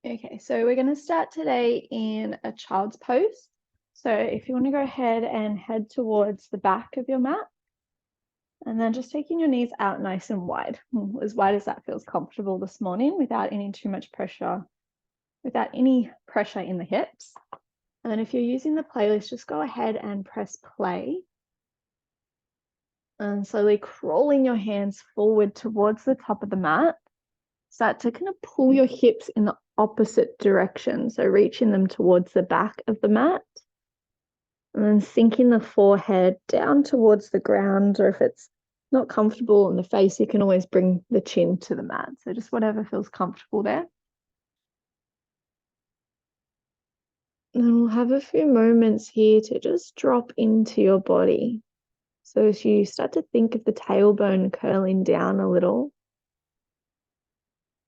Okay, so we're going to start today in a child's pose. So if you want to go ahead and head towards the back of your mat, and then just taking your knees out nice and wide as that feels comfortable this morning without any too much pressure, without any pressure in the hips. And then if you're using the playlist, just go ahead and press play. And slowly crawling your hands forward towards the top of the mat. Start to kind of pull your hips in the opposite direction. So reaching them towards the back of the mat. And then sinking the forehead down towards the ground, or if it's not comfortable in the face, you can always bring the chin to the mat. So just whatever feels comfortable there. And we'll have a few moments here to just drop into your body. So as you start to think of the tailbone curling down a little,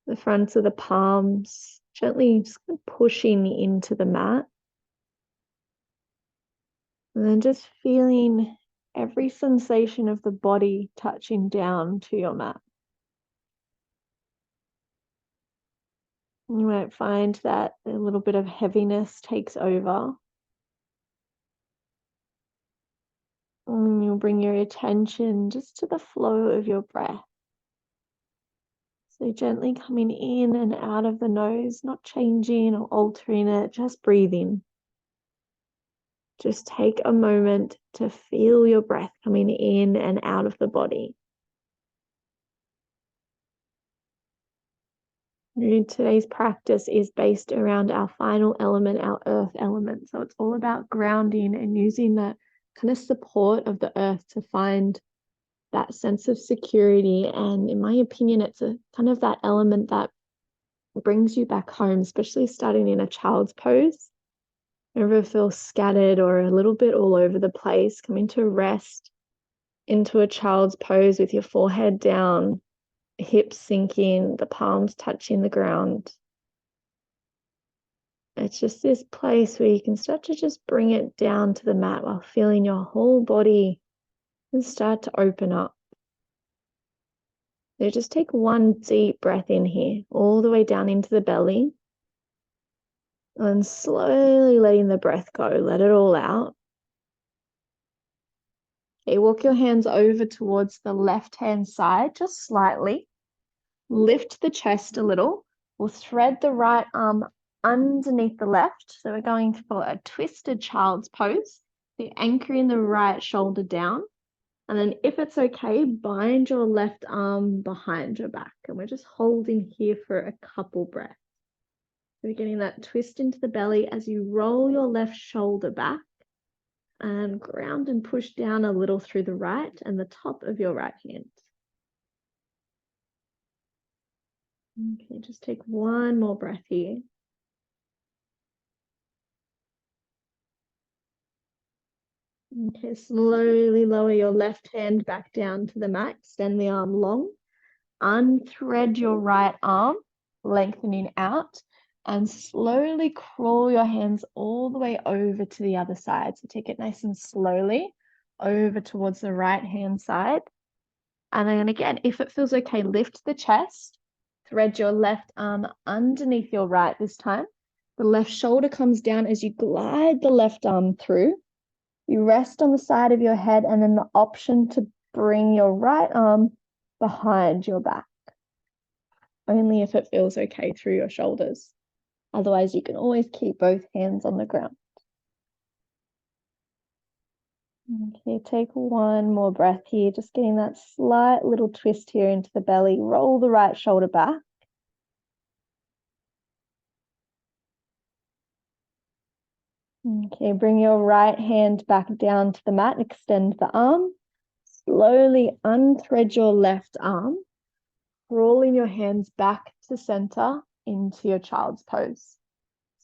the fronts of the palms gently just pushing into the mat. And then just feeling every sensation of the body touching down to your mat. You might find that a little bit of heaviness takes over. And you'll bring your attention just to the flow of your breath. So gently coming in and out of the nose, not changing or altering it, just breathing. Just take a moment to feel your breath coming in and out of the body. Today's practice is based around our final element, our earth element. So it's all about grounding and using that kind of support of the earth to find that sense of security. And in my opinion, it's a kind of that element that brings you back home, especially starting in a child's pose. Never feel scattered or a little bit all over the place, coming to rest into a child's pose with your forehead down, hips sinking, the palms touching the ground. It's just this place where you can start to just bring it down to the mat while feeling your whole body and start to open up. So just take one deep breath in here, all the way down into the belly. And slowly letting the breath go, let it all out. Okay, walk your hands over towards the left-hand side, just slightly. Lift the chest a little. We'll thread the right arm underneath the left. So we're going for a twisted child's pose. So you're anchoring the right shoulder down. And then if it's okay, bind your left arm behind your back. And we're just holding here for a couple breaths. So we're getting that twist into the belly as you roll your left shoulder back and ground and push down a little through the right and the top of your right hand. Okay, just take one more breath here. Okay, slowly lower your left hand back down to the mat. Extend the arm long. Unthread your right arm, lengthening out, and slowly crawl your hands all the way over to the other side. So take it nice and slowly over towards the right hand side. And then again, if it feels okay, lift the chest, thread your left arm underneath your right this time. The left shoulder comes down as you glide the left arm through. You rest on the side of your head and then the option to bring your right arm behind your back. Only if it feels okay through your shoulders. Otherwise, you can always keep both hands on the ground. Okay, take one more breath here, just getting that slight little twist here into the belly. Roll the right shoulder back. Okay, bring your right hand back down to the mat, extend the arm. Slowly unthread your left arm, rolling your hands back to center into your child's pose.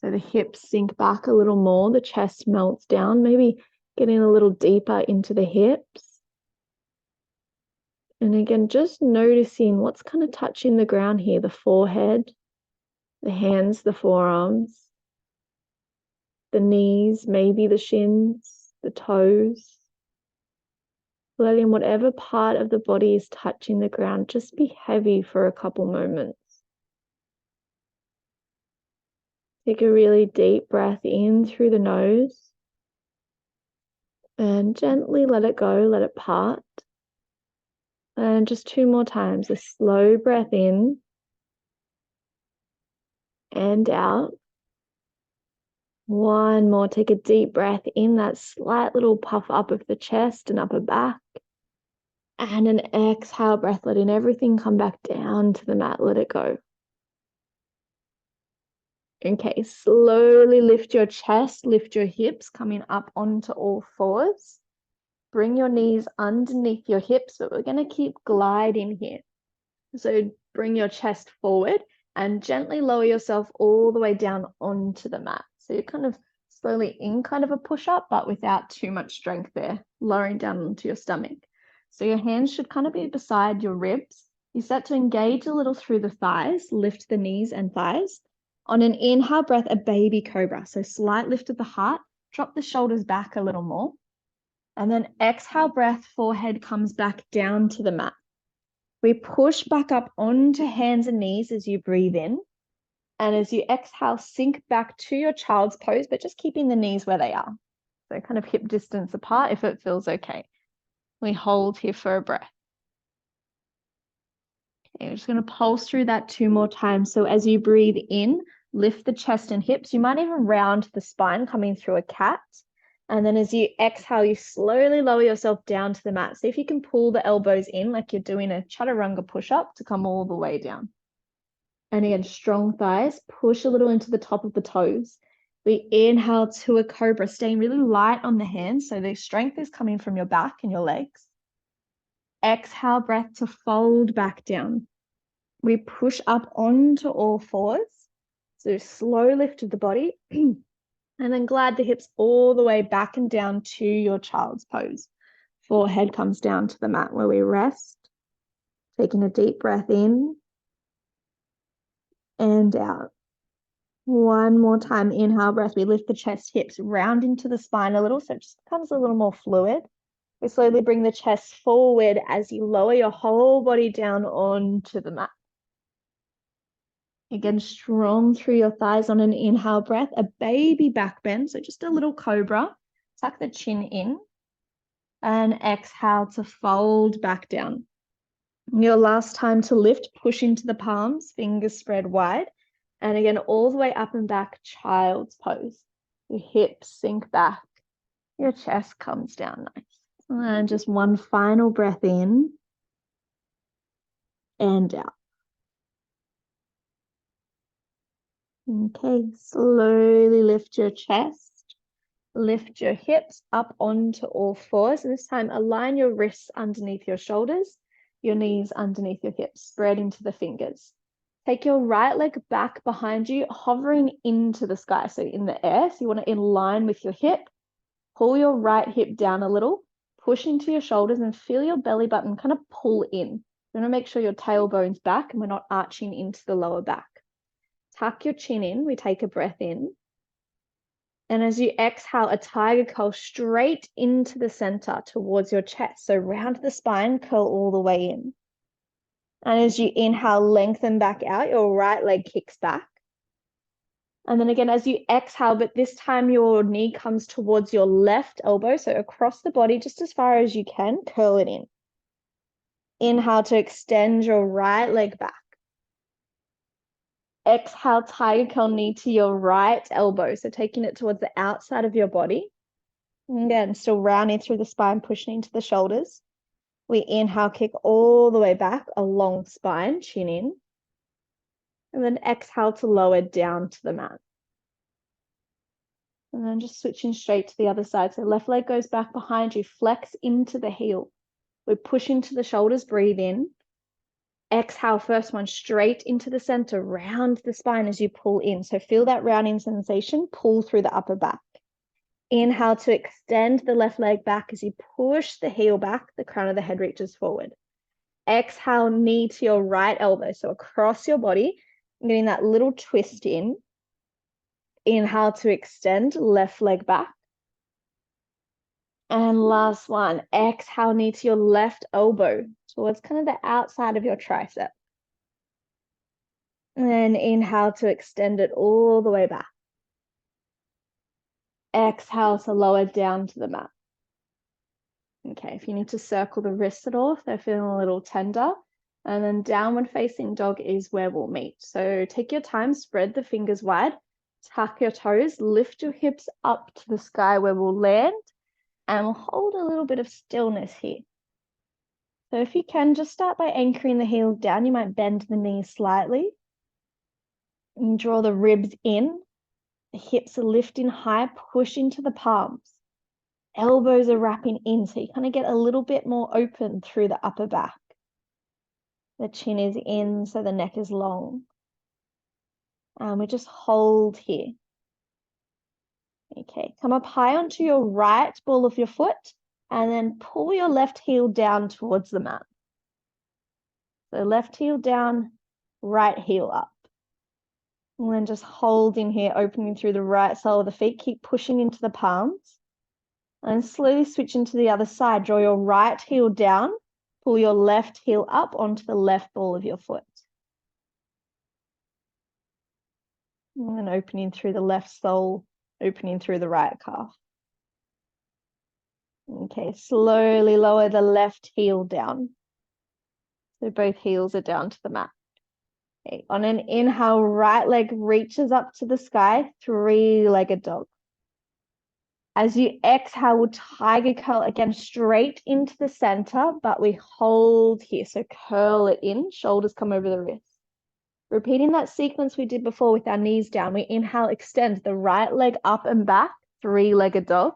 So the hips sink back a little more, the chest melts down, maybe getting a little deeper into the hips. And again, just noticing what's kind of touching the ground here, the forehead, the hands, the forearms, the knees, maybe the shins, the toes. Letting whatever part of the body is touching the ground just be heavy for a couple moments. Take a really deep breath in through the nose and gently let it go, let it part. And just 2 more times, a slow breath in and out. 1 more, take a deep breath in, that slight little puff up of the chest and upper back. And an exhale breath, letting everything come back down to the mat, let it go. Okay, slowly lift your chest, lift your hips, coming up onto all fours. Bring your knees underneath your hips, but we're going to keep gliding here. So bring your chest forward and gently lower yourself all the way down onto the mat. So you're kind of slowly in kind of a push-up, but without too much strength there, lowering down onto your stomach. So your hands should kind of be beside your ribs. You start to engage a little through the thighs, lift the knees and thighs. On an inhale breath, a baby cobra. So slight lift of the heart, drop the shoulders back a little more. And then exhale breath, forehead comes back down to the mat. We push back up onto hands and knees as you breathe in. And as you exhale, sink back to your child's pose, but just keeping the knees where they are. So kind of hip distance apart if it feels okay. We hold here for a breath. Okay, we're just going to pulse through that 2 more times. So as you breathe in, lift the chest and hips. You might even round the spine, coming through a cat. And then as you exhale, you slowly lower yourself down to the mat. See if you can pull the elbows in like you're doing a chaturanga push-up to come all the way down. And again, strong thighs, push a little into the top of the toes. We inhale to a cobra, staying really light on the hands. So the strength is coming from your back and your legs. Exhale, breath to fold back down. We push up onto all fours. So slow lift of the body. And then glide the hips all the way back and down to your child's pose. Forehead comes down to the mat where we rest. Taking a deep breath in and out. 1 more time, inhale breath. We lift the chest, hips round into the spine a little, so it just becomes a little more fluid. We slowly bring the chest forward as you lower your whole body down onto the mat. Again, strong through your thighs on an inhale breath, a baby back bend, so just a little cobra. Tuck the chin in and exhale to fold back down. Your last time to lift, push into the palms, fingers spread wide. And again, all the way up and back, child's pose. Your hips sink back, your chest comes down nice. And just 1 final breath in and out. Okay, slowly lift your chest, lift your hips up onto all fours. And this time, align your wrists underneath your shoulders, your knees underneath your hips, spread into the fingers. Take your right leg back behind you, hovering into the sky, so in the air. So you want to in line with your hip. Pull your right hip down a little, push into your shoulders and feel your belly button kind of pull in. You want to make sure your tailbone's back and we're not arching into the lower back. Tuck your chin in, we take a breath in. And as you exhale, a tiger curl straight into the center towards your chest. So round the spine, curl all the way in. And as you inhale, lengthen back out, your right leg kicks back. And then again, as you exhale, but this time your knee comes towards your left elbow. So across the body, just as far as you can, curl it in. Inhale to extend your right leg back. Exhale, tiger curl, knee to your right elbow. So taking it towards the outside of your body. And again, still rounding through the spine, pushing into the shoulders. We inhale, kick all the way back, a long spine, chin in. And then exhale to lower down to the mat. And then just switching straight to the other side. So left leg goes back behind you, flex into the heel. We push into the shoulders, breathe in. Exhale, first one straight into the center, round the spine as you pull in. So feel that rounding sensation, pull through the upper back. Inhale to extend the left leg back as you push the heel back, the crown of the head reaches forward. Exhale, knee to your right elbow. So across your body, getting that little twist in. Inhale to extend, left leg back. And last one, exhale, knee to your left elbow towards kind of the outside of your tricep. And then inhale to extend it all the way back. Exhale to lower down to the mat. Okay, if you need to circle the wrists at all, if they're feeling a little tender, and then downward facing dog is where we'll meet. So take your time, spread the fingers wide, tuck your toes, lift your hips up to the sky where we'll land, and we'll hold a little bit of stillness here. So if you can, just start by anchoring the heels down. You might bend the knees slightly and draw the ribs in. The hips are lifting high, push into the palms. Elbows are wrapping in, so you kind of get a little bit more open through the upper back. The chin is in, so the neck is long. And we just hold here. Okay, come up high onto your right ball of your foot, and then pull your left heel down towards the mat. So left heel down, right heel up. And then just hold in here, opening through the right sole of the feet. Keep pushing into the palms. And slowly switch into the other side. Draw your right heel down. Pull your left heel up onto the left ball of your foot. And then opening through the left sole, opening through the right calf. Okay, slowly lower the left heel down. So both heels are down to the mat. Okay, on an inhale, right leg reaches up to the sky, three-legged dog. As you exhale, we'll tiger curl again straight into the center, but we hold here. So curl it in, shoulders come over the wrists. Repeating that sequence we did before with our knees down. We inhale, extend the right leg up and back, three-legged dog.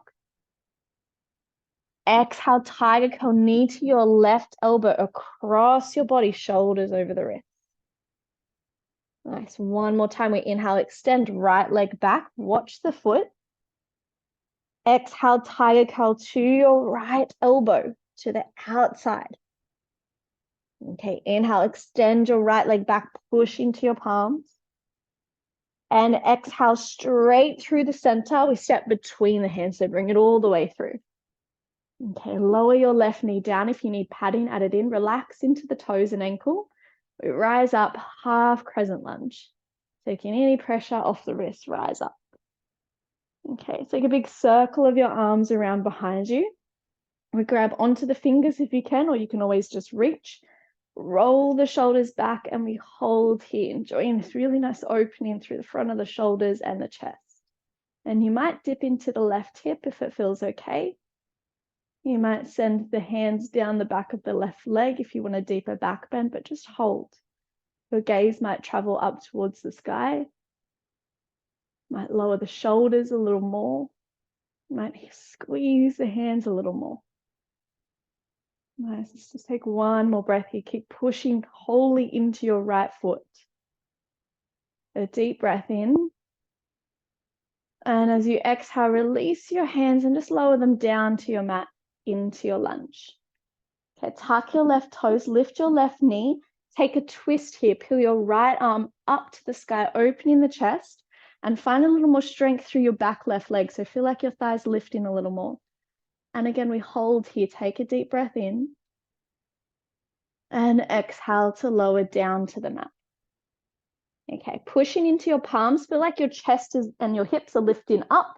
Exhale, tiger curl, knee to your left elbow across your body, shoulders over the wrists. Nice. One more time. We inhale, extend right leg back, watch the foot. Exhale, tiger curl to your right elbow to the outside. Okay, inhale, extend your right leg back, push into your palms. And exhale straight through the center. We step between the hands, so bring it all the way through. Okay, lower your left knee down. If you need padding, add it in. Relax into the toes and ankle. We rise up, half crescent lunge. Taking any pressure off the wrist, rise up. Okay, take a big circle of your arms around behind you. We grab onto the fingers if you can, or you can always just reach. Roll the shoulders back and we hold here, enjoying this really nice opening through the front of the shoulders and the chest. And you might dip into the left hip if it feels okay. You might send the hands down the back of the left leg if you want a deeper back bend, but just hold. Your gaze might travel up towards the sky. Might lower the shoulders a little more. Might squeeze the hands a little more. Nice. Let's just take one more breath here. Keep pushing wholly into your right foot. A deep breath in. And as you exhale, release your hands and just lower them down to your mat, into your lunge. Okay, tuck your left toes, lift your left knee. Take a twist here. Peel your right arm up to the sky, opening the chest. And find a little more strength through your back left leg. So feel like your thighs lifting a little more. And again, we hold here. Take a deep breath in. And exhale to lower down to the mat. Okay, pushing into your palms. Feel like your chest and your hips are lifting up.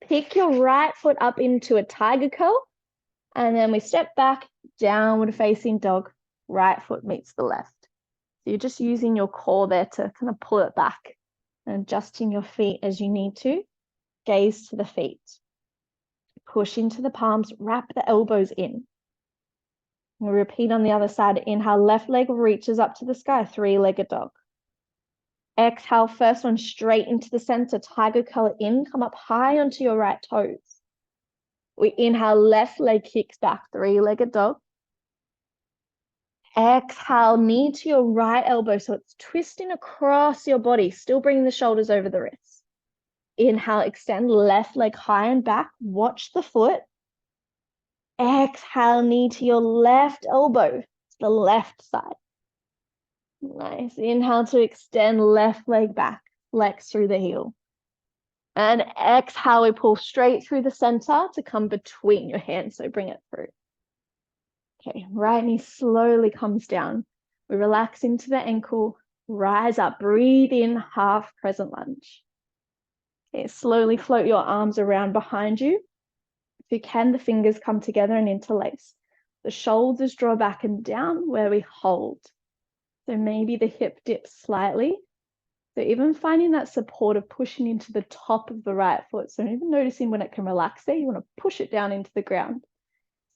Pick your right foot up into a tiger curl. And then we step back, downward facing dog. Right foot meets the left. So you're just using your core there to kind of pull it back. And adjusting your feet as you need to. Gaze to the feet. Push into the palms, wrap the elbows in. We'll repeat on the other side. Inhale, left leg reaches up to the sky, three-legged dog. Exhale, first one straight into the center, tiger curl in, come up high onto your right toes. We inhale, left leg kicks back, three-legged dog. Exhale, knee to your right elbow, so it's twisting across your body, still bringing the shoulders over the wrists. Inhale, extend left leg high and back, watch the foot. Exhale, knee to your left elbow, to the left side. Nice. Inhale to extend left leg back, flex through the heel. And exhale, we pull straight through the center to come between your hands, so bring it through. Okay, right knee slowly comes down. We relax into the ankle, rise up, breathe in, half crescent lunge. Okay, slowly float your arms around behind you. If you can, the fingers come together and interlace. The shoulders draw back and down where we hold. So maybe the hip dips slightly. So even finding that support of pushing into the top of the right foot. So even noticing when it can relax there, you want to push it down into the ground.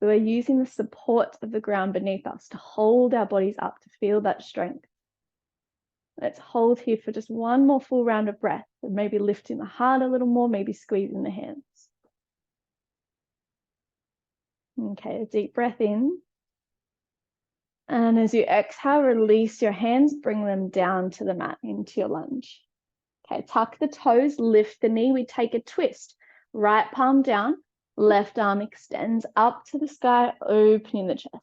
So we're using the support of the ground beneath us to hold our bodies up, to feel that strength. Let's hold here for just one more full round of breath, and maybe lifting the heart a little more, maybe squeezing the hands. Okay, a deep breath in. And as you exhale, release your hands, bring them down to the mat into your lunge. Okay, tuck the toes, lift the knee. We take a twist. Right palm down, left arm extends up to the sky, opening the chest.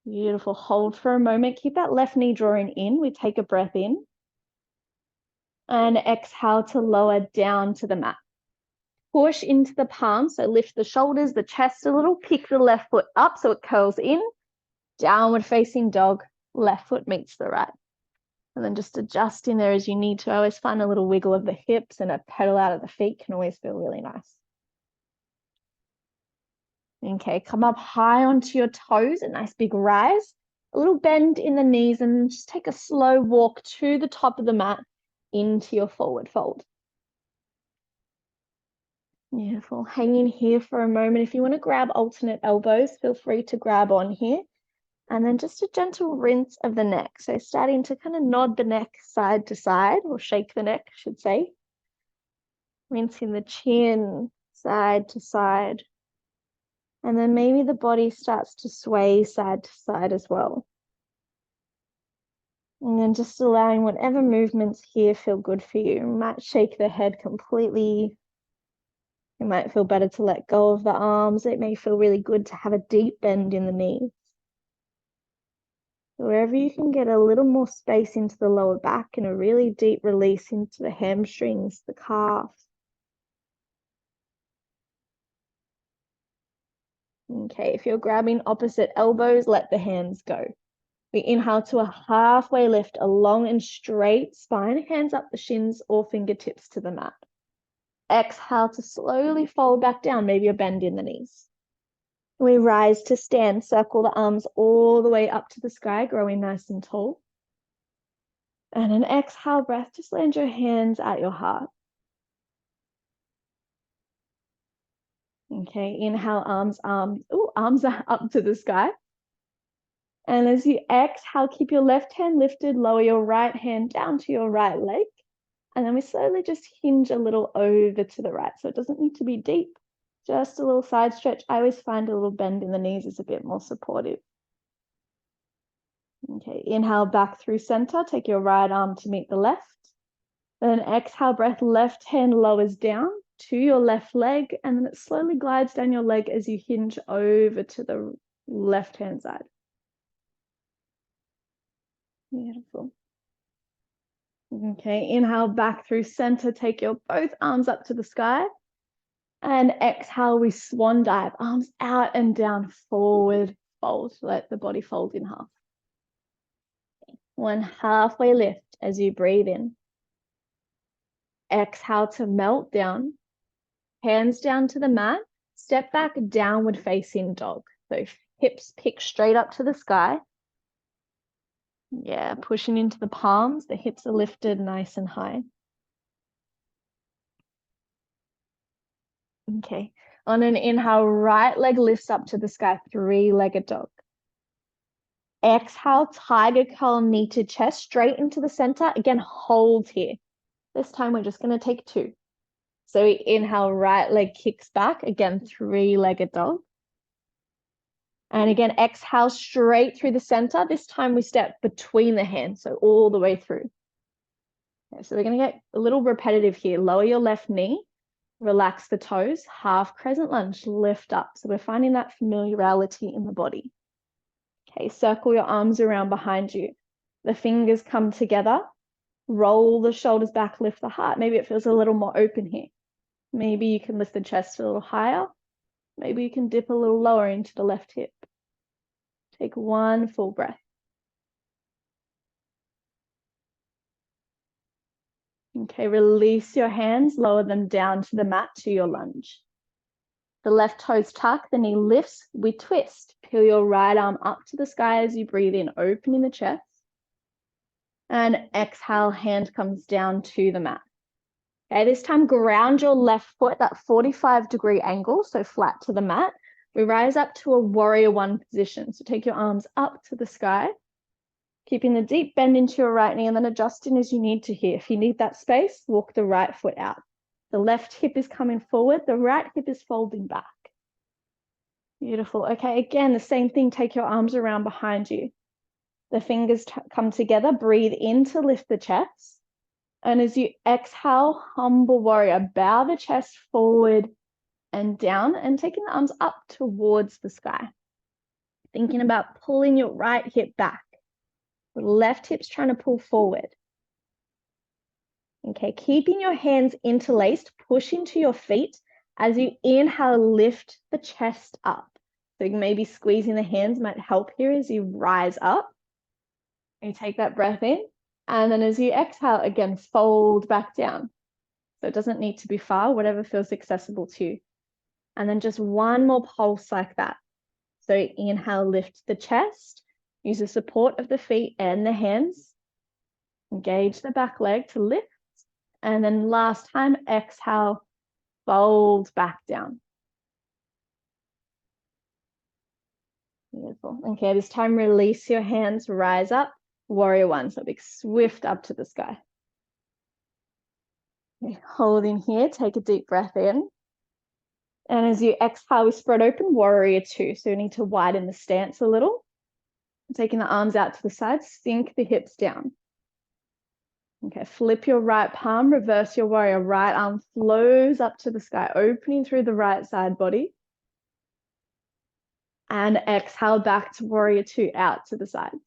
Beautiful. Hold for a moment. Keep that left knee drawing in. We take a breath in. And exhale to lower down to the mat. Push into the palms, so lift the shoulders, the chest a little. Kick the left foot up so it curls in. Downward facing dog, left foot meets the right. And then just adjust in there as you need to. I always find a little wiggle of the hips and a pedal out of the feet can always feel really nice. Okay, come up high onto your toes, a nice big rise. A little bend in the knees and just take a slow walk to the top of the mat into your forward fold. Beautiful. Hang in here for a moment. If you want to grab alternate elbows, feel free to grab on here. And then just a gentle rinse of the neck. So starting to kind of nod the neck side to side, or shake the neck, I should say. Rinsing the chin side to side. And then maybe the body starts to sway side to side as well. And then just allowing whatever movements here feel good for you. You might shake the head completely. It might feel better to let go of the arms. It may feel really good to have a deep bend in the knees. Wherever you can get a little more space into the lower back and a really deep release into the hamstrings, the calf. Okay, if you're grabbing opposite elbows, let the hands go. We inhale to a halfway lift, a long and straight spine, hands up the shins or fingertips to the mat. Exhale to slowly fold back down, maybe a bend in the knees. We rise to stand, circle the arms all the way up to the sky, growing nice and tall. And an exhale breath, just land your hands at your heart. Okay, inhale, arms are up to the sky. And as you exhale, keep your left hand lifted, lower your right hand down to your right leg. And then we slowly just hinge a little over to the right. So it doesn't need to be deep, just a little side stretch. I always find a little bend in the knees is a bit more supportive. Okay, inhale back through center. Take your right arm to meet the left. Then exhale, breath, left hand lowers down to your left leg. And then it slowly glides down your leg as you hinge over to the left-hand side. Beautiful. Okay, inhale back through center. Take your both arms up to the sky. And exhale, we swan dive. Arms out and down, forward fold. Let the body fold in half. One halfway lift as you breathe in. Exhale to melt down. Hands down to the mat. Step back, downward facing dog. So hips pick straight up to the sky. Yeah, pushing into the palms. The hips are lifted nice and high. Okay. On an inhale, right leg lifts up to the sky, three-legged dog. Exhale, tiger curl, knee to chest, straight into the center. Again, hold here. This time we're just going to take two. So we inhale, right leg kicks back. Again, three-legged dog. And again, exhale straight through the center. This time we step between the hands, so all the way through. Okay, so we're going to get a little repetitive here. Lower your left knee. Relax the toes, half crescent lunge, lift up. So we're finding that familiarity in the body. Okay, circle your arms around behind you. The fingers come together. Roll the shoulders back, lift the heart. Maybe it feels a little more open here. Maybe you can lift the chest a little higher. Maybe you can dip a little lower into the left hip. Take one full breath. Okay, release your hands, lower them down to the mat to your lunge. The left toes tuck, the knee lifts, we twist. Peel your right arm up to the sky as you breathe in, opening the chest. And exhale, hand comes down to the mat. Okay, this time ground your left foot at 45-degree angle, so flat to the mat. We rise up to a warrior one position. So take your arms up to the sky, keeping the deep bend into your right knee and then adjusting as you need to here. If you need that space, walk the right foot out. The left hip is coming forward, the right hip is folding back. Beautiful. Okay, again, the same thing. Take your arms around behind you. The fingers come together. Breathe in to lift the chest. And as you exhale, humble warrior, bow the chest forward and down and taking the arms up towards the sky. Thinking about pulling your right hip back. The left hip's trying to pull forward. Okay, keeping your hands interlaced, push into your feet. As you inhale, lift the chest up. So maybe squeezing the hands might help here as you rise up. You take that breath in. And then as you exhale, again, fold back down. So it doesn't need to be far, whatever feels accessible to you. And then just one more pulse like that. So inhale, lift the chest. Use the support of the feet and the hands. Engage the back leg to lift. And then last time, exhale, fold back down. Beautiful. Okay, this time release your hands, rise up, warrior one. So big swift up to the sky. Okay, holding here, take a deep breath in. And as you exhale, we spread open, warrior two. So you need to widen the stance a little. Taking the arms out to the side, sink the hips down. Okay, flip your right palm, reverse your warrior. Right arm flows up to the sky, opening through the right side body. And exhale back to warrior two, out to the sides.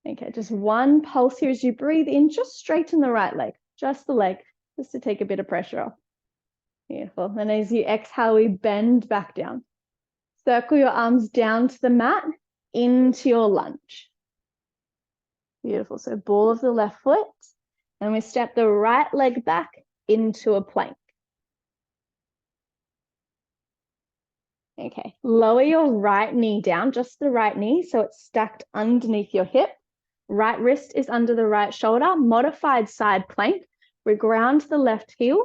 Okay, just one pulse here as you breathe in, just straighten the right leg, just the leg, just to take a bit of pressure off. Beautiful. And as you exhale, we bend back down. Circle your arms down to the mat, into your lunge. Beautiful. So ball of the left foot, and we step the right leg back into a plank. Okay, lower your right knee down, just the right knee, so it's stacked underneath your hip. Right wrist is under the right shoulder, modified side plank. We ground the left heel,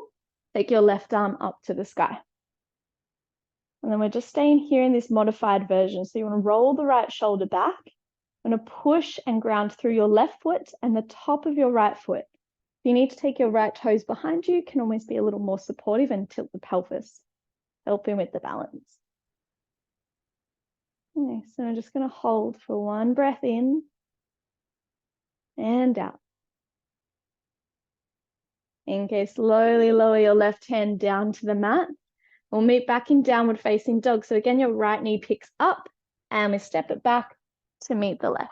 take your left arm up to the sky. And then we're just staying here in this modified version. So you want to roll the right shoulder back. You want to push and ground through your left foot and the top of your right foot. If you need to take your right toes behind you, can almost be a little more supportive and tilt the pelvis, helping with the balance. Okay, so I'm just going to hold for one breath in and out. Okay, slowly lower your left hand down to the mat. We'll meet back in downward facing dog. So again, your right knee picks up and we step it back to meet the left.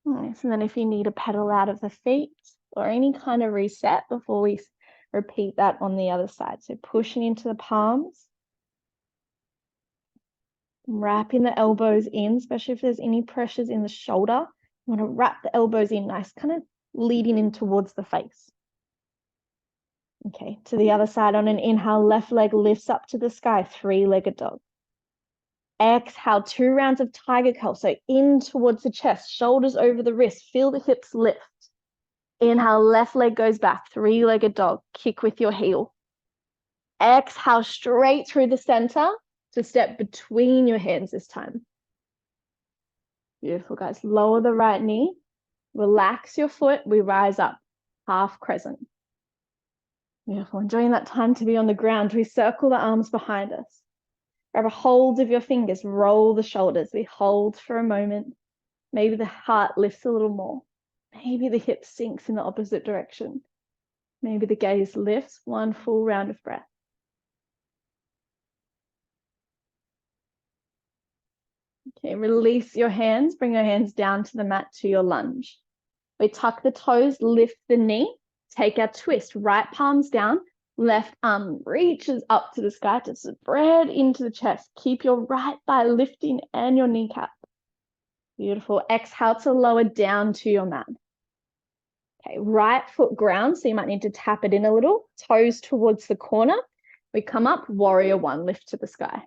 Nice. And then if you need a pedal out of the feet or any kind of reset before we repeat that on the other side. So pushing into the palms, wrapping the elbows in, especially if there's any pressures in the shoulder. You want to wrap the elbows in nice, kind of leading in towards the face. Okay, to the other side on an inhale, left leg lifts up to the sky, three-legged dog. Exhale, 2 rounds of tiger curl. So in towards the chest, shoulders over the wrist, feel the hips lift. Inhale, left leg goes back, three-legged dog. Kick with your heel. Exhale, straight through the center to step between your hands this time. Beautiful, guys. Lower the right knee. Relax your foot. We rise up, half crescent. Beautiful. Enjoying that time to be on the ground. We circle the arms behind us. Grab a hold of your fingers. Roll the shoulders. We hold for a moment. Maybe the heart lifts a little more. Maybe the hip sinks in the opposite direction. Maybe the gaze lifts. One full round of breath. Okay, release your hands. Bring your hands down to the mat to your lunge. We tuck the toes, lift the knee. Take our twist, right palms down, left arm reaches up to the sky to spread into the chest. Keep your right thigh lifting and your kneecap. Beautiful. Exhale to lower down to your mat. Okay, right foot ground, so you might need to tap it in a little. Toes towards the corner. We come up, warrior one, lift to the sky.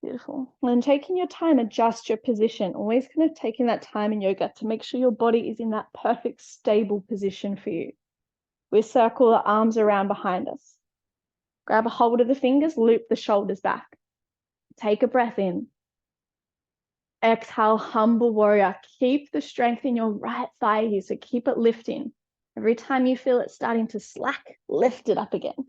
Beautiful. And taking your time, adjust your position. Always kind of taking that time in yoga to make sure your body is in that perfect, stable position for you. We circle the arms around behind us. Grab a hold of the fingers, loop the shoulders back. Take a breath in. Exhale, humble warrior. Keep the strength in your right thigh here, so keep it lifting. Every time you feel it starting to slack, lift it up again.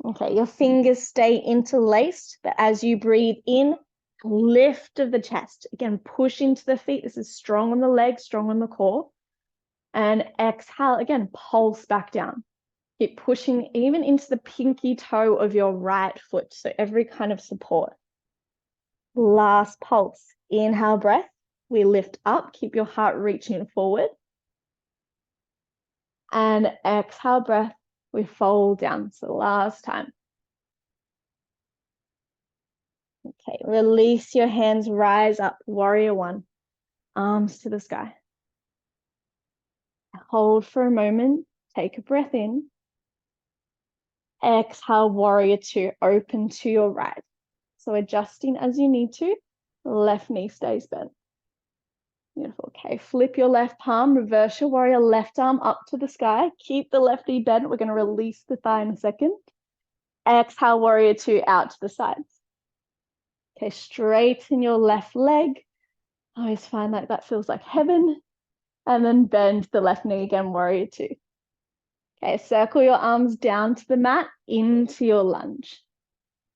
Okay, your fingers stay interlaced, but as you breathe in, lift of the chest. Again, push into the feet. This is strong on the legs, strong on the core. And exhale, again, pulse back down. Keep pushing even into the pinky toe of your right foot, so every kind of support. Last pulse. Inhale breath. We lift up. Keep your heart reaching forward. And exhale breath. We fold down. So last time. Okay, release your hands, rise up, warrior one, arms to the sky. Hold for a moment, take a breath in. Exhale, warrior two, open to your right. So adjusting as you need to, left knee stays bent. Beautiful, okay, flip your left palm, reverse your warrior, left arm up to the sky. Keep the left knee bent, we're gonna release the thigh in a second. Exhale, warrior two, out to the sides. Okay, straighten your left leg. I always find like that feels like heaven. And then bend the left knee again, warrior two. Okay, circle your arms down to the mat, into your lunge.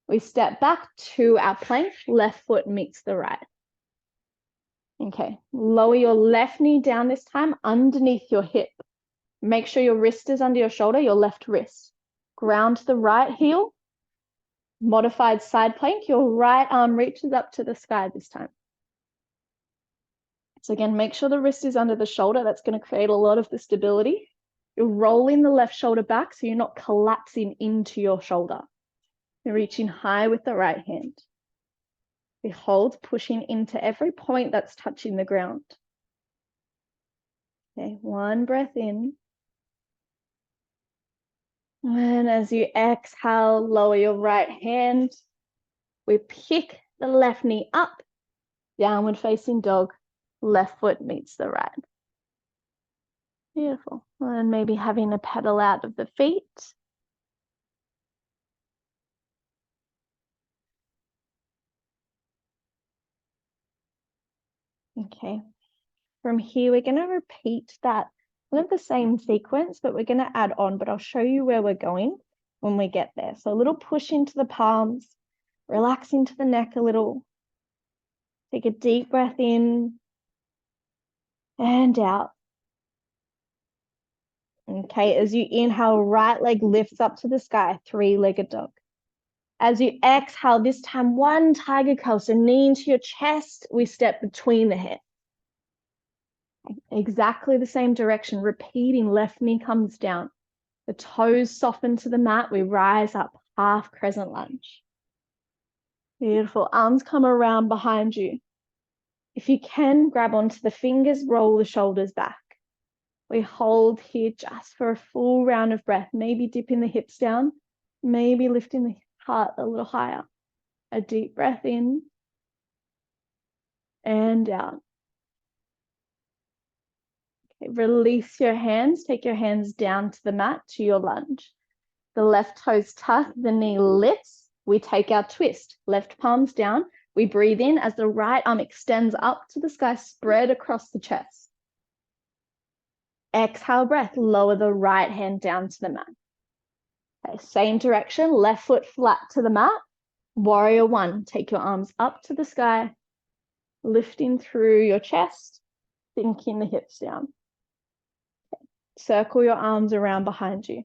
We step back to our plank, left foot meets the right. Okay, lower your left knee down this time underneath your hip. Make sure your wrist is under your shoulder, your left wrist. Ground to the right heel. Modified side plank, your right arm reaches up to the sky this time. So again, make sure the wrist is under the shoulder. That's going to create a lot of the stability. You're rolling the left shoulder back so you're not collapsing into your shoulder. You're reaching high with the right hand. We hold, pushing into every point that's touching the ground. Okay, one breath in. And as you exhale, lower your right hand. We pick the left knee up, downward facing dog. Left foot meets the right. Beautiful. And maybe having a pedal out of the feet. Okay. From here, we're going to repeat that, kind of the same sequence, but we're going to add on, but I'll show you where we're going when we get there. So a little push into the palms, relax into the neck a little. Take a deep breath in and out. Okay, as you inhale, right leg lifts up to the sky, three-legged dog. As you exhale, this time one tiger curl, so knee into your chest, we step between the hips. Exactly the same direction, repeating, left knee comes down. The toes soften to the mat, we rise up, half crescent lunge. Beautiful, arms come around behind you. If you can, grab onto the fingers, roll the shoulders back. We hold here just for a full round of breath, maybe dipping the hips down, maybe lifting the heart a little higher. A deep breath in and out. Okay, release your hands, take your hands down to the mat, to your lunge. The left toes tuck, the knee lifts. We take our twist, left palms down. We breathe in as the right arm extends up to the sky, spread across the chest. Exhale breath, lower the right hand down to the mat. Okay, same direction, left foot flat to the mat. Warrior one, take your arms up to the sky, lifting through your chest, sinking the hips down. Okay. Circle your arms around behind you.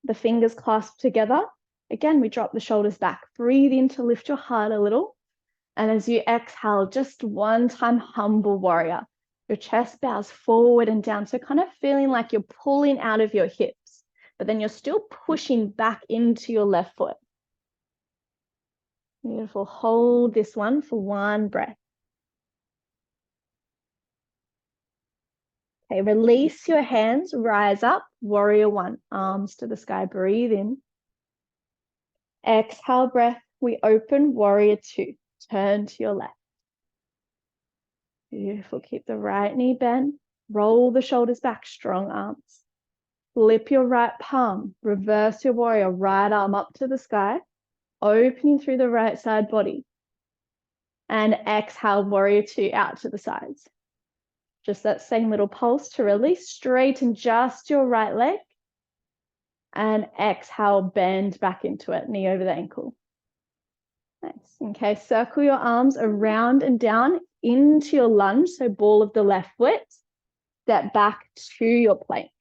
The fingers clasped together. Again, we drop the shoulders back. Breathe in to lift your heart a little. And as you exhale, just one time, humble warrior. Your chest bows forward and down. So kind of feeling like you're pulling out of your hips, but then you're still pushing back into your left foot. Beautiful. Hold this one for one breath. Okay, release your hands, rise up, warrior one, arms to the sky, breathe in. Exhale, breath, we open, warrior two, turn to your left. Beautiful, keep the right knee bent, roll the shoulders back, strong arms. Flip your right palm, reverse your warrior, right arm up to the sky, opening through the right side body. And exhale, warrior two, out to the sides. Just that same little pulse to release, straighten just your right leg. And exhale, bend back into it, knee over the ankle. Nice. Okay, circle your arms around and down into your lunge, so ball of the left foot. Step back to your plank.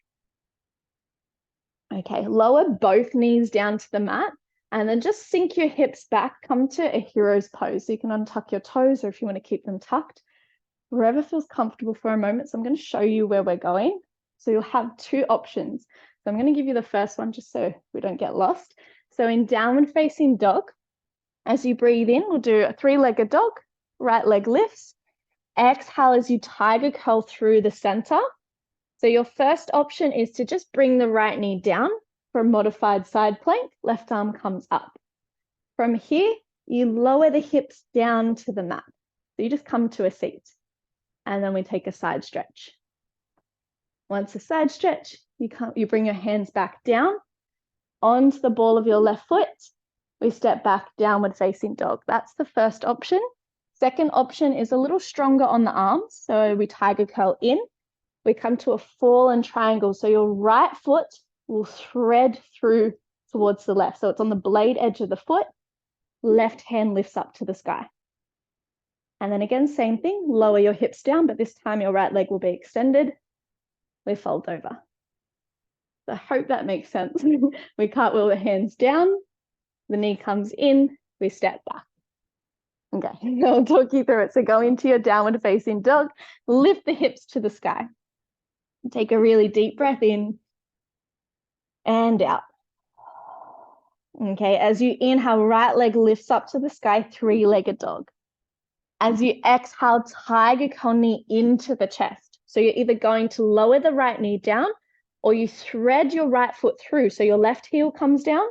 Okay, lower both knees down to the mat and then just sink your hips back, come to a hero's pose. So you can untuck your toes, or if you want to keep them tucked, wherever feels comfortable for a moment. So I'm going to show you where we're going. So you'll have two options. So I'm going to give you the first one just so we don't get lost. So in downward facing dog, as you breathe in, we'll do a three-legged dog, right leg lifts. Exhale as you tiger curl through the center. So your first option is to just bring the right knee down for a modified side plank. Left arm comes up. From here, you lower the hips down to the mat. So you just come to a seat. And then we take a side stretch. Once a side stretch, you bring your hands back down onto the ball of your left foot. We step back, downward facing dog. That's the first option. Second option is a little stronger on the arms. So we tiger curl in. We come to a fallen triangle. So your right foot will thread through towards the left. So it's on the blade edge of the foot. Left hand lifts up to the sky. And then again, same thing, lower your hips down, but this time your right leg will be extended. We fold over. So I hope that makes sense. We cartwheel the hands down, the knee comes in, we step back. Okay, I'll talk you through it. So go into your downward facing dog, lift the hips to the sky. Take a really deep breath in and out. Okay, as you inhale, right leg lifts up to the sky, three-legged dog. As you exhale, tiger curl knee into the chest. So you're either going to lower the right knee down or you thread your right foot through. So your left heel comes down,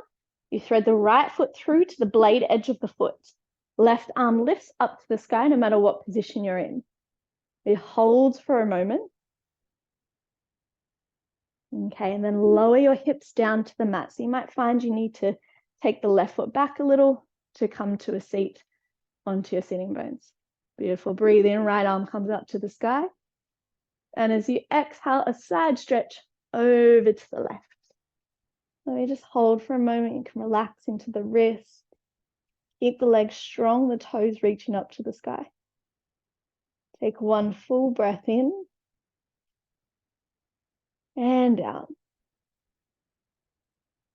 you thread the right foot through to the blade edge of the foot. Left arm lifts up to the sky no matter what position you're in. It holds for a moment. Okay, and then lower your hips down to the mat. So you might find you need to take the left foot back a little to come to a seat onto your sitting bones. Beautiful. Breathe in, right arm comes up to the sky. And as you exhale, a side stretch over to the left. Let me just hold for a moment. You can relax into the wrist. Keep the legs strong, the toes reaching up to the sky. Take one full breath in and out.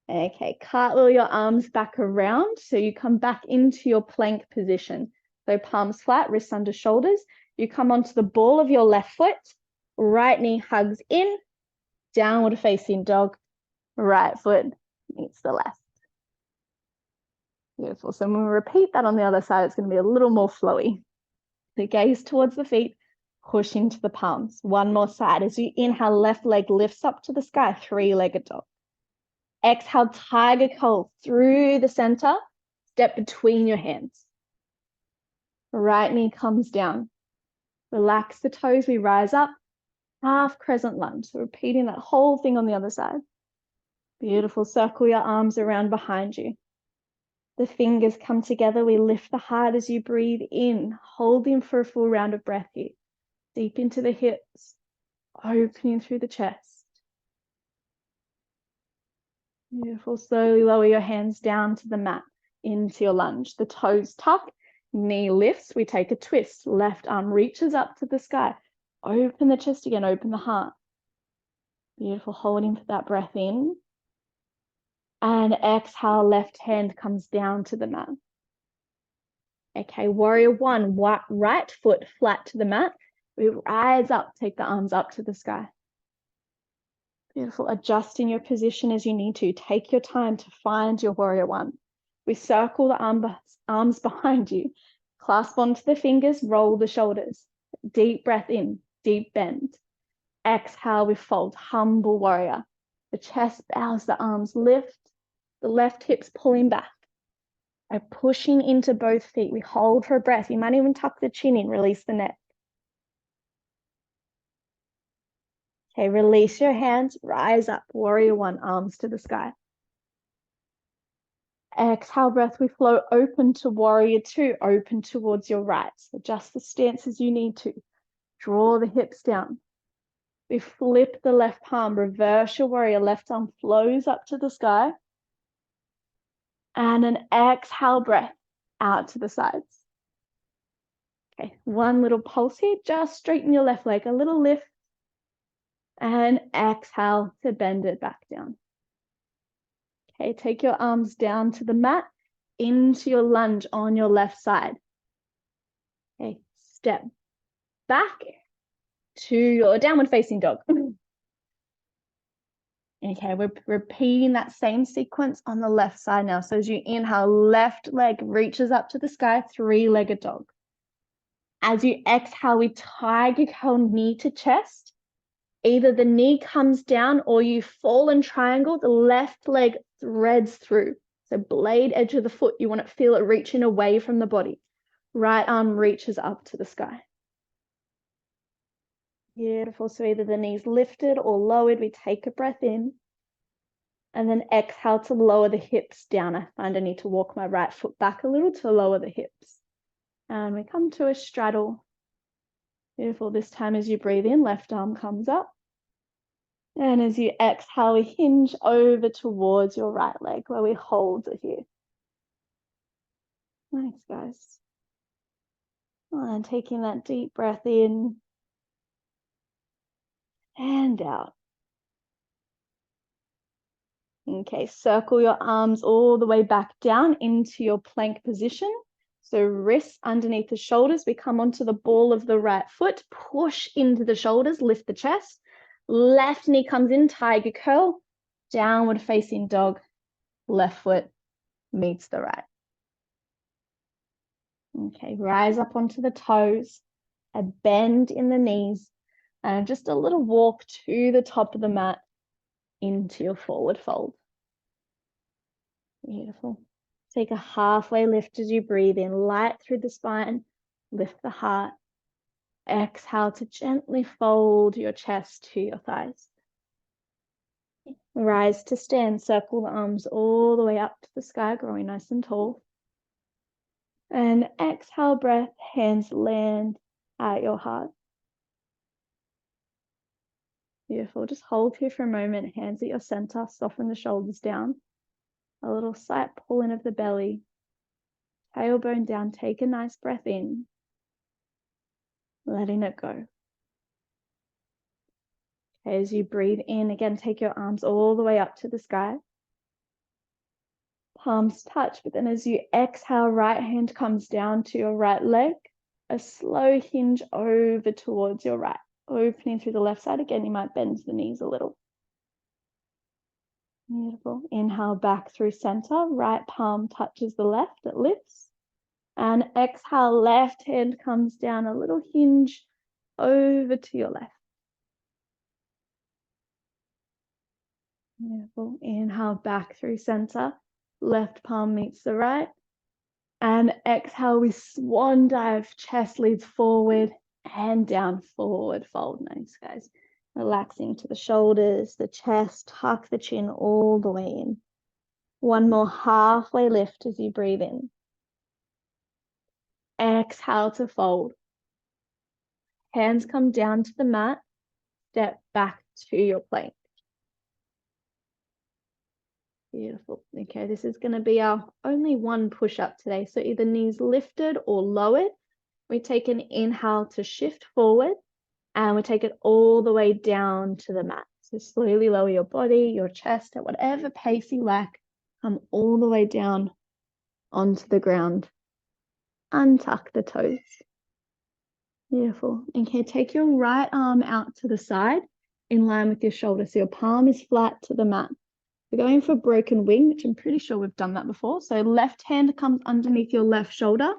Okay, cartwheel your arms back around so you come back into your plank position. So palms flat, wrists under shoulders. You come onto the ball of your left foot, right knee hugs in, downward facing dog, right foot meets the left. Beautiful. So when we repeat that on the other side, it's going to be a little more flowy. So gaze towards the feet, push into the palms. One more side. As you inhale, left leg lifts up to the sky, three-legged dog. Exhale, tiger curl through the center, step between your hands. Right knee comes down. Relax the toes, we rise up, half crescent lunge. So repeating that whole thing on the other side. Beautiful, circle your arms around behind you. The fingers come together, we lift the heart as you breathe in, holding for a full round of breath here. Deep into the hips, opening through the chest. Beautiful, slowly lower your hands down to the mat, into your lunge. The toes tuck, knee lifts, we take a twist. Left arm reaches up to the sky. Open the chest again, open the heart. Beautiful, holding for that breath in. And exhale, left hand comes down to the mat. Okay, warrior one, right foot flat to the mat. We rise up, take the arms up to the sky. Beautiful, adjusting your position as you need to. Take your time to find your warrior one. We circle the arms behind you. Clasp onto the fingers, roll the shoulders. Deep breath in, deep bend. Exhale, we fold, humble warrior. The chest bows, the arms lift, the left hip's pulling back. By pushing into both feet, we hold for a breath. You might even tuck the chin in, release the neck. Okay, release your hands, rise up, warrior one, arms to the sky. Exhale, breath, we flow open to warrior two, open towards your right. Adjust the stance as you need to. Draw the hips down. We flip the left palm, reverse your warrior, left arm flows up to the sky. And an exhale breath out to the sides. Okay, one little pulse here, just straighten your left leg, a little lift. And exhale to bend it back down. Okay, take your arms down to the mat, into your lunge on your left side. Okay, step back to your downward facing dog. Okay, we're repeating that same sequence on the left side now. So as you inhale, left leg reaches up to the sky, three-legged dog. As you exhale, we tiger curl knee to chest. Either the knee comes down or you fall in triangle, the left leg threads through. So blade edge of the foot, you want to feel it reaching away from the body. Right arm reaches up to the sky. Beautiful. So either the knees lifted or lowered. We take a breath in. And then exhale to lower the hips down. I find I need to walk my right foot back a little to lower the hips. And we come to a straddle. Beautiful. This time as you breathe in, left arm comes up. And as you exhale, we hinge over towards your right leg where we hold it here. Nice, guys. And taking that deep breath in and out. Okay, circle your arms all the way back down into your plank position. So wrists underneath the shoulders. We come onto the ball of the right foot, push into the shoulders, lift the chest. Left knee comes in, tiger curl, downward facing dog, left foot meets the right. Okay, rise up onto the toes, a bend in the knees, and just a little walk to the top of the mat into your forward fold. Beautiful. Take a halfway lift as you breathe in, light through the spine, lift the heart. Exhale to gently fold your chest to your thighs. Rise to stand, circle the arms all the way up to the sky, growing nice and tall. And exhale, breath, hands land at your heart. Beautiful. Just hold here for a moment, hands at your center, soften the shoulders down. A little slight pull in of the belly. Tailbone down, take a nice breath in. Letting it go. As you breathe in, again, take your arms all the way up to the sky. Palms touch, but then as you exhale, right hand comes down to your right leg. A slow hinge over towards your right. Opening through the left side. Again, you might bend the knees a little. Beautiful. Inhale back through center. Right palm touches the left. It lifts. And exhale, left hand comes down, a little hinge over to your left. Beautiful. Inhale back through center. Left palm meets the right. And exhale, we swan dive, chest leads forward and down, forward fold. Nice, guys. Relaxing to the shoulders, the chest, tuck the chin all the way in. One more halfway lift as you breathe in. Exhale to fold. Hands come down to the mat. Step back to your plank. Beautiful. Okay, this is going to be our only one push-up today. So either knees lifted or lowered. We take an inhale to shift forward and we take it all the way down to the mat. So slowly lower your body, your chest at whatever pace you like. Come all the way down onto the ground. Untuck the toes. Beautiful. Okay, take your right arm out to the side in line with your shoulder. So your palm is flat to the mat. We're going for broken wing, which I'm pretty sure we've done that before. So left hand comes underneath your left shoulder.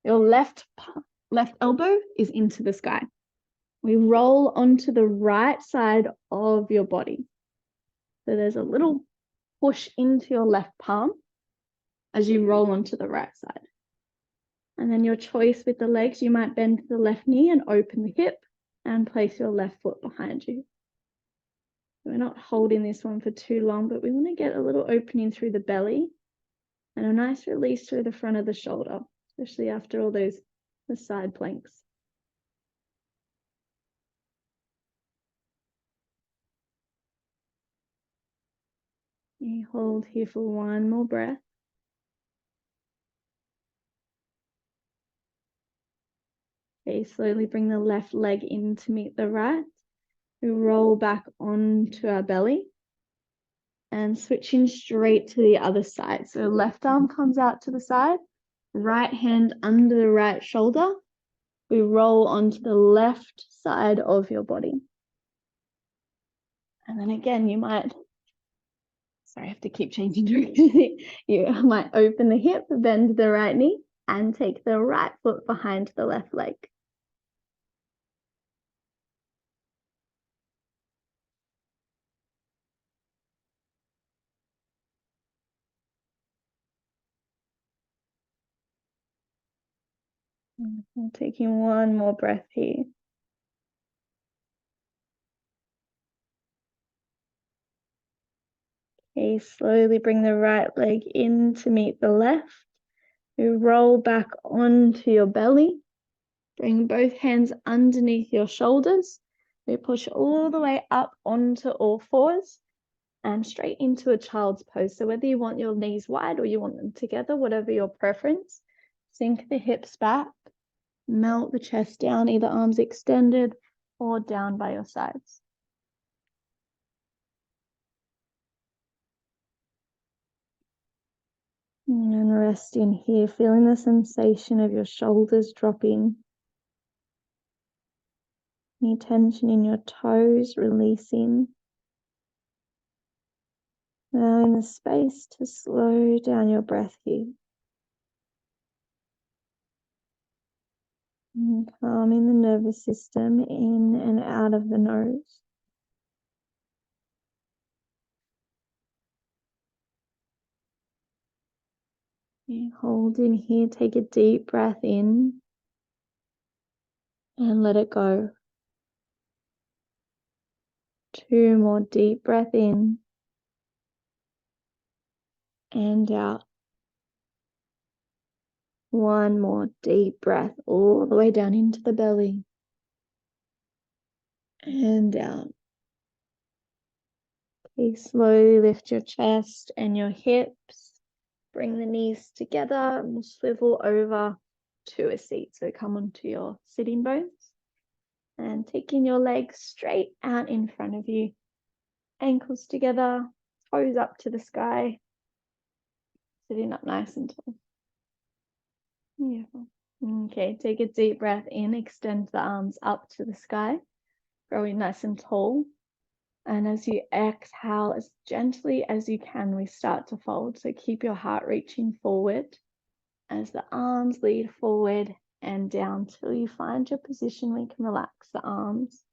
Your left elbow is into the sky. We roll onto the right side of your body. So there's a little push into your left palm as you roll onto the right side. And then your choice with the legs, you might bend to the left knee and open the hip and place your left foot behind you. We're not holding this one for too long, but we want to get a little opening through the belly and a nice release through the front of the shoulder, especially after all the side planks. You hold here for one more breath. Okay, slowly bring the left leg in to meet the right. We roll back onto our belly and switching straight to the other side. So left arm comes out to the side, right hand under the right shoulder. We roll onto the left side of your body. And then again, you might, sorry, I have to keep changing direction. You might open the hip, bend the right knee, and take the right foot behind the left leg. I'm taking one more breath here. Okay, slowly bring the right leg in to meet the left. You roll back onto your belly. Bring both hands underneath your shoulders. We push all the way up onto all fours and straight into a child's pose. So whether you want your knees wide or you want them together, whatever your preference, sink the hips back, melt the chest down, either arms extended or down by your sides. And rest in here, feeling the sensation of your shoulders dropping. Any tension in your toes releasing. Allowing the space to slow down your breath here. And calming the nervous system in and out of the nose. And hold in here, take a deep breath in and let it go. 2 more deep breath in and out. 1 more deep breath all the way down into the belly and out. Okay, slowly lift your chest and your hips. Bring the knees together and we'll swivel over to a seat. So come onto your sitting bones and taking your legs straight out in front of you. Ankles together, toes up to the sky. Sitting up nice and tall. Beautiful. Okay, take a deep breath in, extend the arms up to the sky, growing nice and tall. And as you exhale, as gently as you can, we start to fold. So keep your heart reaching forward as the arms lead forward and down till you find your position where you can relax the arms,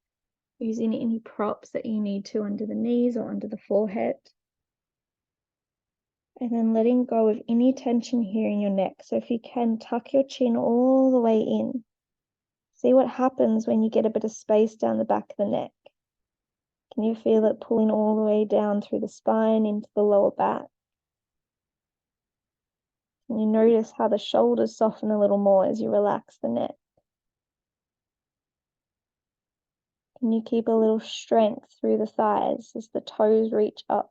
using any props that you need to under the knees or under the forehead. And then letting go of any tension here in your neck. So if you can, tuck your chin all the way in. See what happens when you get a bit of space down the back of the neck. Can you feel it pulling all the way down through the spine into the lower back? Can you notice how the shoulders soften a little more as you relax the neck? Can you keep a little strength through the thighs as the toes reach up?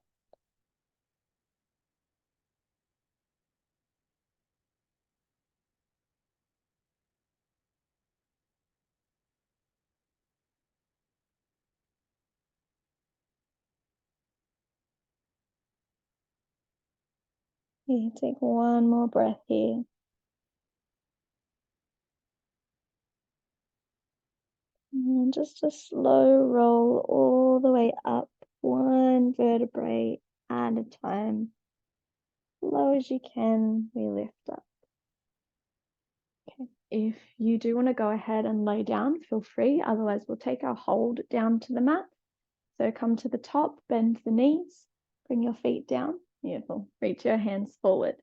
You take one more breath here. And just a slow roll all the way up, one vertebrae at a time. Low as you can, we lift up. Okay. if you do want to go ahead and lay down, feel free. Otherwise, we'll take our hold down to the mat. So come to the top, bend the knees, bring your feet down. Beautiful. Reach your hands forward.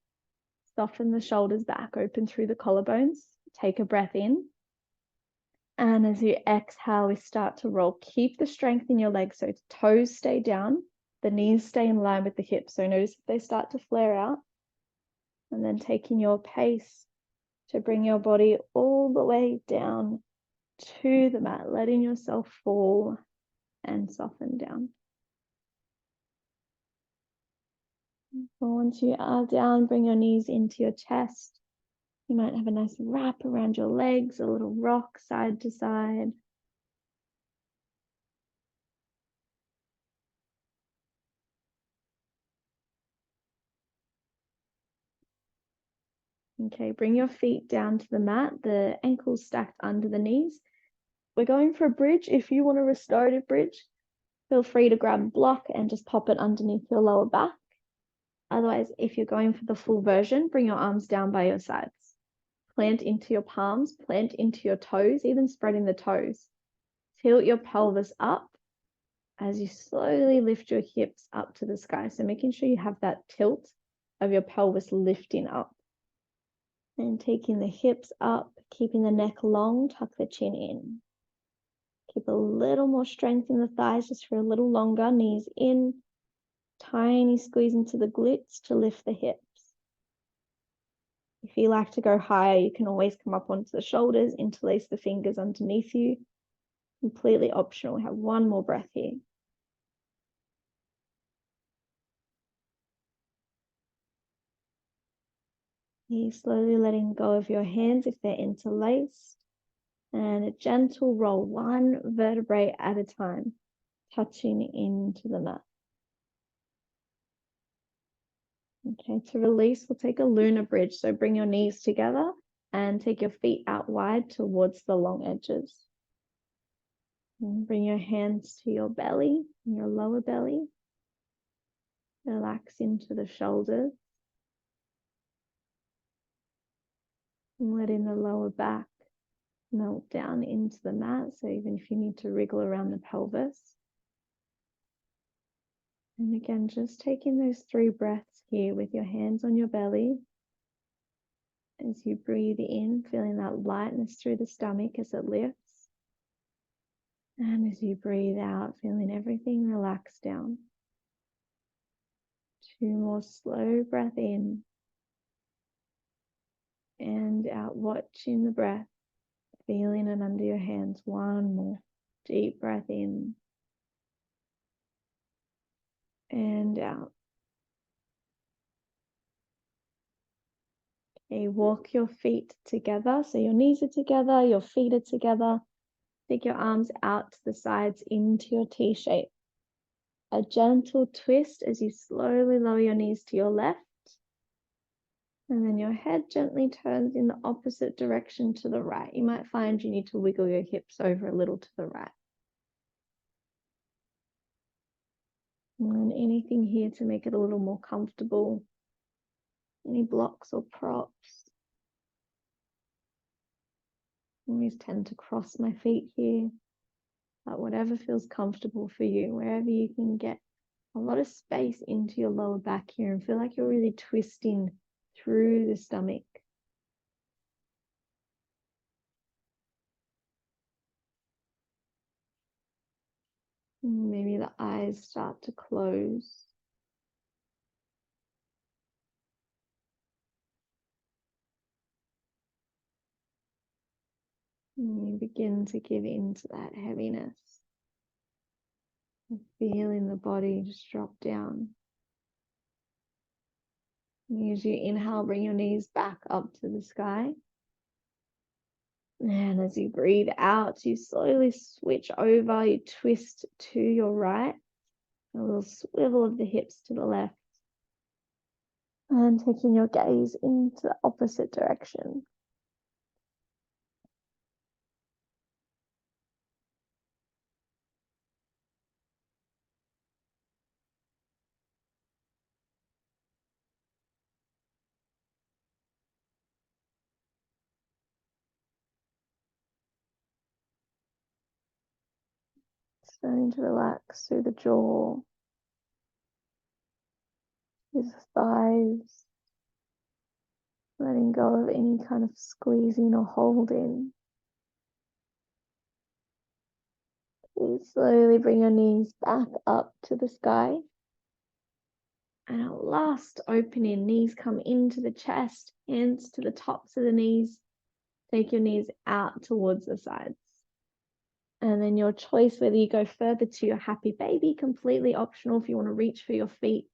Soften the shoulders back, open through the collarbones. Take a breath in. And as you exhale, we start to roll. Keep the strength in your legs so toes stay down, the knees stay in line with the hips. So notice if they start to flare out. And then taking your pace to bring your body all the way down to the mat, letting yourself fall and soften down. Once you are down, bring your knees into your chest. You might have a nice wrap around your legs, a little rock side to side. Okay, bring your feet down to the mat, the ankles stacked under the knees. We're going for a bridge. If you want a restorative bridge, feel free to grab a block and just pop it underneath your lower back. Otherwise, if you're going for the full version, bring your arms down by your sides. Plant into your palms, plant into your toes, even spreading the toes. Tilt your pelvis up as you slowly lift your hips up to the sky. So making sure you have that tilt of your pelvis lifting up. And taking the hips up, keeping the neck long, tuck the chin in. Keep a little more strength in the thighs just for a little longer. Knees in, tiny squeeze into the glutes to lift the hips. If you like to go higher, you can always come up onto the shoulders, interlace the fingers underneath you. Completely optional. We have one more breath here. You're slowly letting go of your hands if they're interlaced. And a gentle roll, one vertebrae at a time, touching into the mat. Okay, to release, we'll take a lunar bridge. So bring your knees together and take your feet out wide towards the long edges. And bring your hands to your belly, your lower belly. Relax into the shoulders. And letting the lower back melt down into the mat. So even if you need to wriggle around the pelvis. And again, just taking those 3 breaths here with your hands on your belly. As you breathe in, feeling that lightness through the stomach as it lifts. And as you breathe out, feeling everything relax down. 2 more slow breath in and out, watching the breath, feeling it under your hands. 1 more deep breath in and out. Okay, walk your feet together. So your knees are together, your feet are together. Take your arms out to the sides into your T shape. A gentle twist as you slowly lower your knees to your left. And then your head gently turns in the opposite direction to the right. You might find you need to wiggle your hips over a little to the right. And anything here to make it a little more comfortable. Any blocks or props. I always tend to cross my feet here. But whatever feels comfortable for you, wherever you can get a lot of space into your lower back here and feel like you're really twisting through the stomach. Maybe the eyes start to close. And you begin to give in to that heaviness. And feeling the body just drop down. And as you inhale, bring your knees back up to the sky. And as you breathe out, you slowly switch over, you twist to your right. A little swivel of the hips to the left. And taking your gaze into the opposite direction. Starting to relax through the jaw, through the thighs, letting go of any kind of squeezing or holding. You slowly bring your knees back up to the sky. And at last opening, knees come into the chest, hands to the tops of the knees. Take your knees out towards the sides. And then your choice, whether you go further to your happy baby, completely optional if you want to reach for your feet.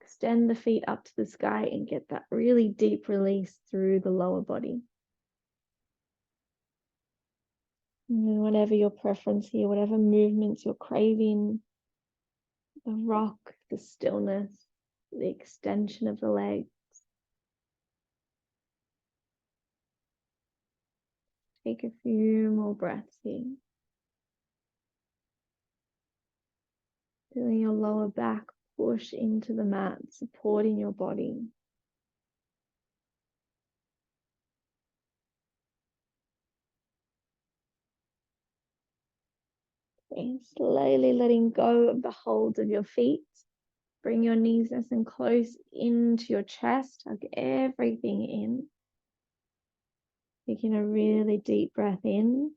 Extend the feet up to the sky and get that really deep release through the lower body. And whatever your preference here, whatever movements you're craving, the rock, the stillness, the extension of the legs. Take a few more breaths here. Feeling your lower back push into the mat, supporting your body. Okay, slowly letting go of the hold of your feet. Bring your knees nice and close into your chest. Hug everything in. Taking a really deep breath in.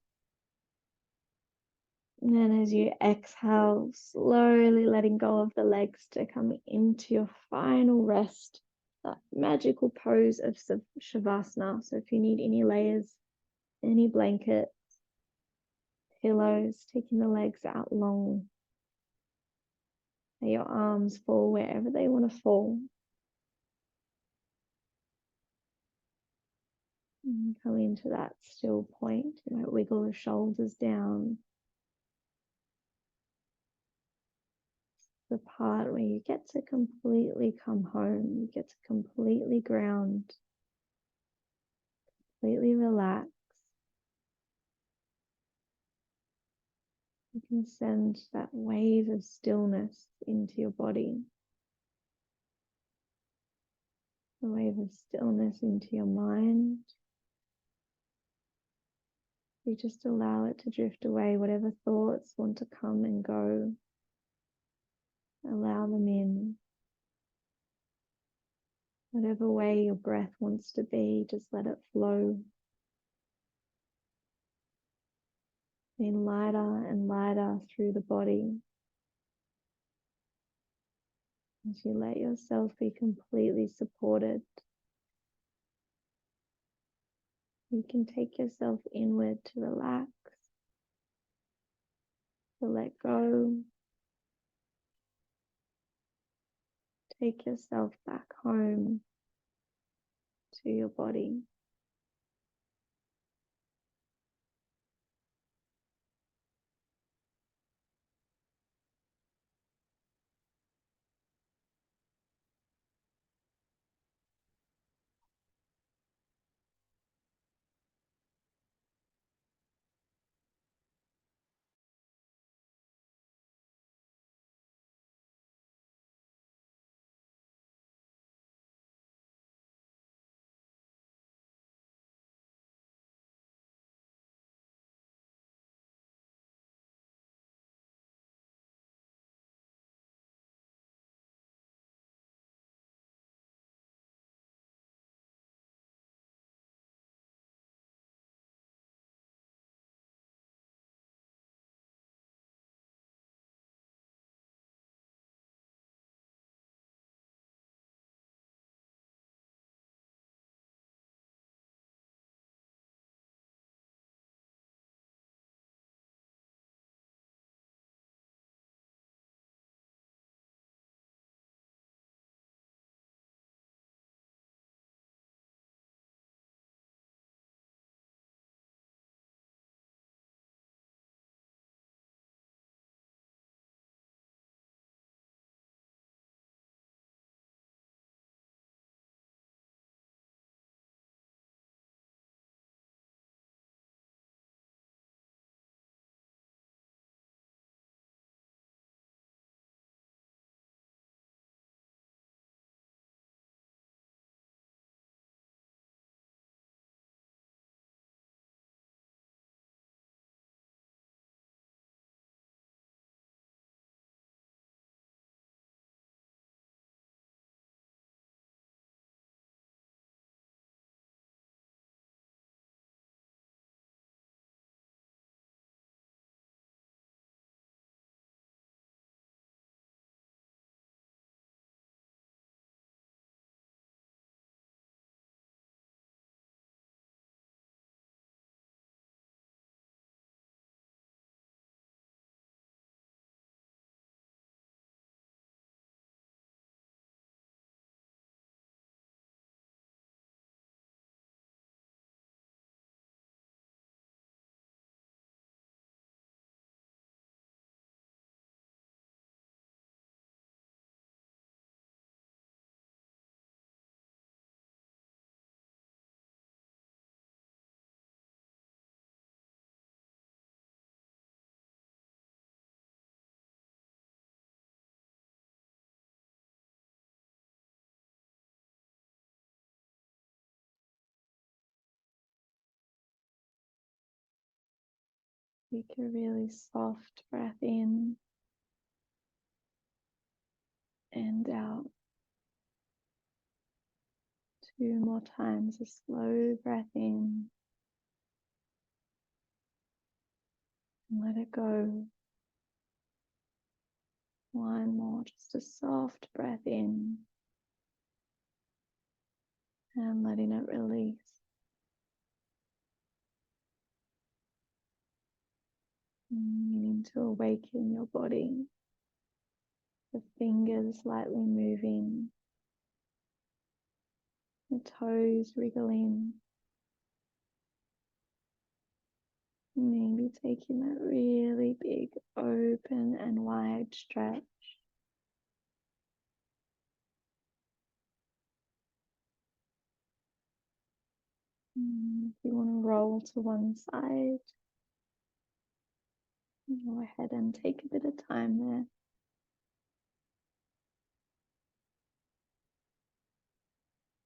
And then as you exhale, slowly letting go of the legs to come into your final rest, that magical pose of Shavasana. So if you need any layers, any blanket, pillows, taking the legs out long. Let your arms fall wherever they want to fall. And come into that still point. You might wiggle the shoulders down. The part where you get to completely come home. You get to completely ground, completely relax. You can send that wave of stillness into your body. A wave of stillness into your mind. You just allow it to drift away. Whatever thoughts want to come and go, allow them in. Whatever way your breath wants to be, just let it flow. Then lighter and lighter through the body. As you let yourself be completely supported, you can take yourself inward to relax, to let go. Take yourself back home to your body. Take a really soft breath in and out. 2 more times, a slow breath in and let it go. 1 more, just a soft breath in and letting it release. Meaning to awaken your body. The fingers lightly moving, the toes wriggling. Maybe taking that really big open and wide stretch. If you want to roll to one side, go ahead and take a bit of time there.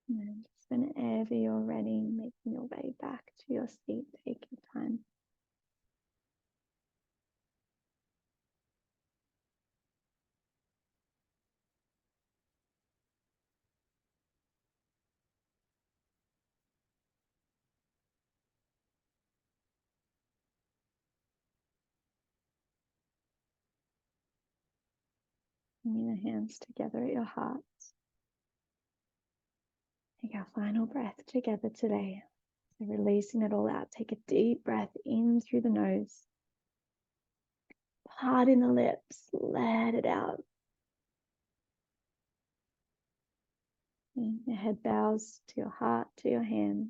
And then just whenever you're ready, making your way back to your seat, take your time. Bringing the hands together at your heart. Take our final breath together today. So releasing it all out. Take a deep breath in through the nose. Parting the lips. Let it out. And your head bows to your heart, to your hands.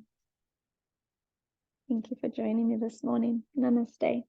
Thank you for joining me this morning. Namaste.